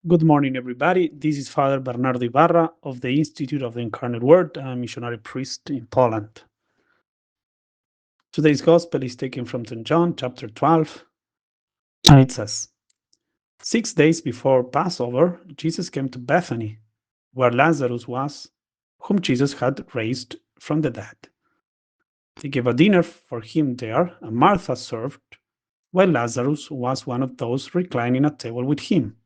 Good morning, everybody. This is Father Bernardo Ibarra of the Institute of the Incarnate Word, a missionary priest in Poland. Today's Gospel is taken from St. John, chapter 12, and it says, 6 days before Passover, Jesus came to Bethany, where Lazarus was, whom Jesus had raised from the dead. They gave a dinner for him there, and Martha served, while Lazarus was one of those reclining at table with him.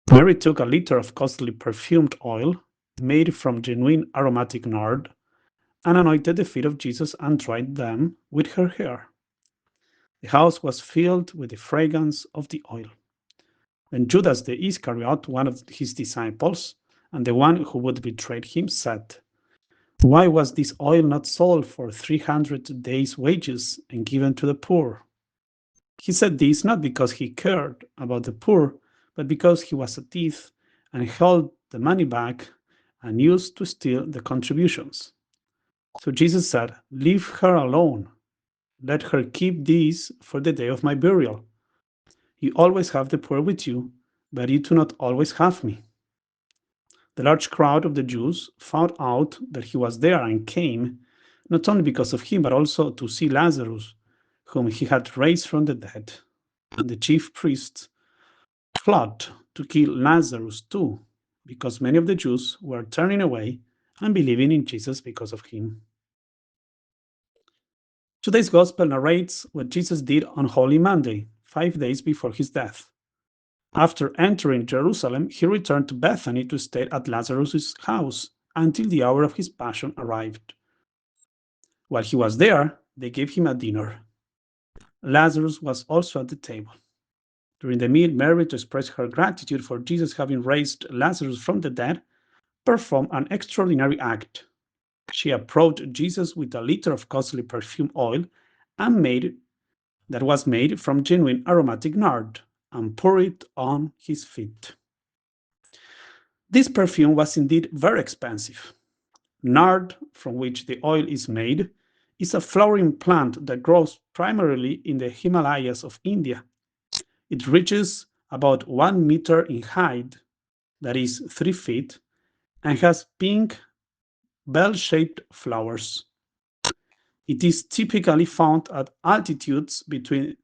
Mary took a liter of costly perfumed oil, made from genuine aromatic nard, and anointed the feet of Jesus and dried them with her hair. The house was filled with the fragrance of the oil. Then Judas the Iscariot, one of his disciples, and the one who would betray him, said, "Why was this oil not sold for 300 days' wages and given to the poor?" He said this not because he cared about the poor, but because he was a thief and held the money back and used to steal the contributions. So Jesus said, "Leave her alone. Let her keep these for the day of my burial. You always have the poor with you, but you do not always have me." The large crowd of the Jews found out that he was there and came, not only because of him, but also to see Lazarus, whom he had raised from the dead. And the chief priests plot to kill Lazarus too, because many of the Jews were turning away and believing in Jesus because of him. Today's Gospel narrates what Jesus did on Holy Monday, 5 days before his death. After entering Jerusalem, he returned to Bethany to stay at Lazarus' house until the hour of his passion arrived. While he was there, they gave him a dinner. Lazarus was also at the table. During the meal, Mary, to express her gratitude for Jesus having raised Lazarus from the dead, performed an extraordinary act. She approached Jesus with a liter of costly perfume oil that was made from genuine aromatic nard and poured it on his feet. This perfume was indeed very expensive. Nard, from which the oil is made, is a flowering plant that grows primarily in the Himalayas of India. It reaches about 1 meter in height, that is 3 feet, and has pink, bell-shaped flowers. It is typically found at altitudes between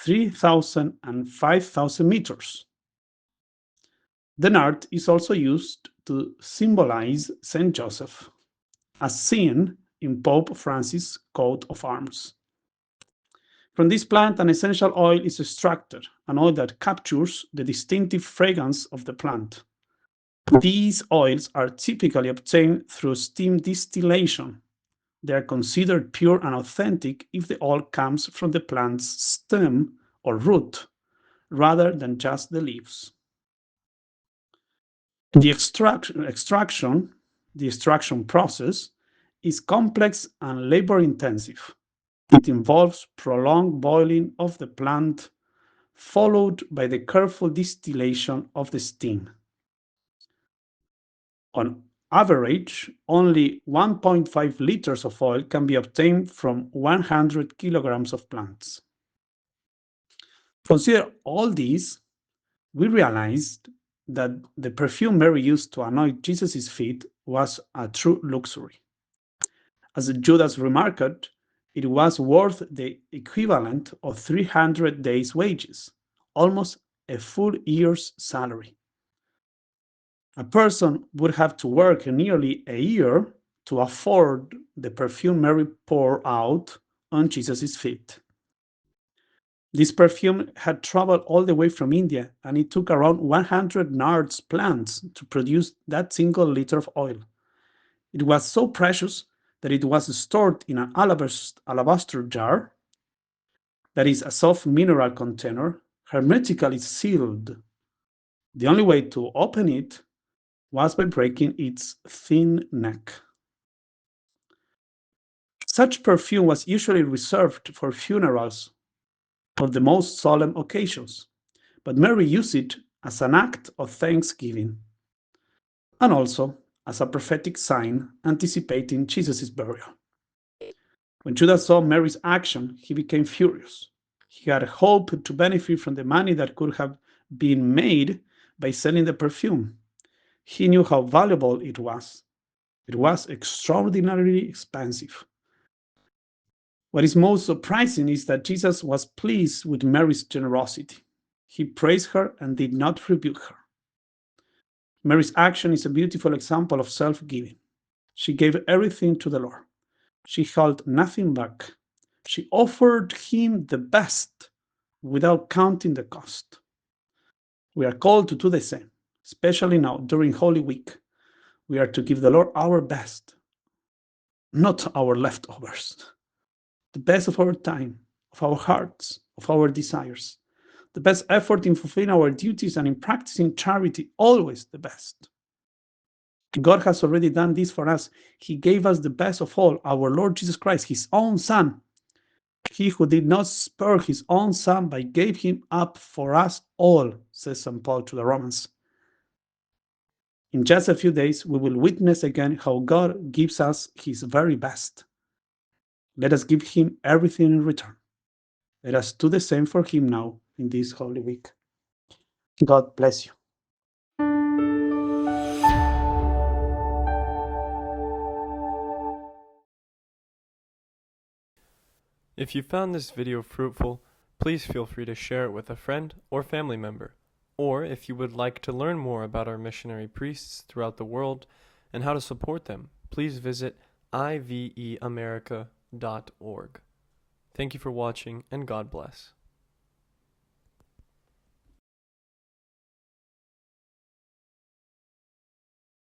3,000 and 5,000 meters. The nard is also used to symbolize Saint Joseph, as seen in Pope Francis' coat of arms. From this plant, an essential oil is extracted, an oil that captures the distinctive fragrance of the plant. These oils are typically obtained through steam distillation. They are considered pure and authentic if the oil comes from the plant's stem or root, rather than just the leaves. The extraction process is complex and labor-intensive. It involves prolonged boiling of the plant, followed by the careful distillation of the steam. On average, only 1.5 liters of oil can be obtained from 100 kilograms of plants. Consider all these, we realized that the perfume Mary used to anoint Jesus' feet was a true luxury. As Judas remarked, it was worth the equivalent of 300 days' wages, almost a full year's salary. A person would have to work nearly a year to afford the perfume Mary poured out on Jesus' feet. This perfume had traveled all the way from India, and it took around 100 nards plants to produce that single liter of oil. It was so precious that it was stored in an alabaster jar, that is a soft mineral container, hermetically sealed. The only way to open it was by breaking its thin neck. Such perfume was usually reserved for funerals or the most solemn occasions, but Mary used it as an act of thanksgiving and also as a prophetic sign anticipating Jesus' burial. When Judas saw Mary's action, he became furious. He had hoped to benefit from the money that could have been made by selling the perfume. He knew how valuable it was. It was extraordinarily expensive. What is most surprising is that Jesus was pleased with Mary's generosity. He praised her and did not rebuke her. Mary's action is a beautiful example of self-giving. She gave everything to the Lord. She held nothing back. She offered him the best without counting the cost. We are called to do the same, especially now during Holy Week. We are to give the Lord our best, not our leftovers. The best of our time, of our hearts, of our desires. The best effort in fulfilling our duties and in practicing charity, always the best. God has already done this for us. He gave us the best of all, our Lord Jesus Christ, his own Son. He who did not spare his own Son, but gave him up for us all, says St. Paul to the Romans. In just a few days, we will witness again how God gives us his very best. Let us give him everything in return. Let us do the same for him now in this Holy Week. God bless you. If you found this video fruitful, please feel free to share it with a friend or family member. Or if you would like to learn more about our missionary priests throughout the world and how to support them, please visit iveamerica.org. Thank you for watching, and God bless.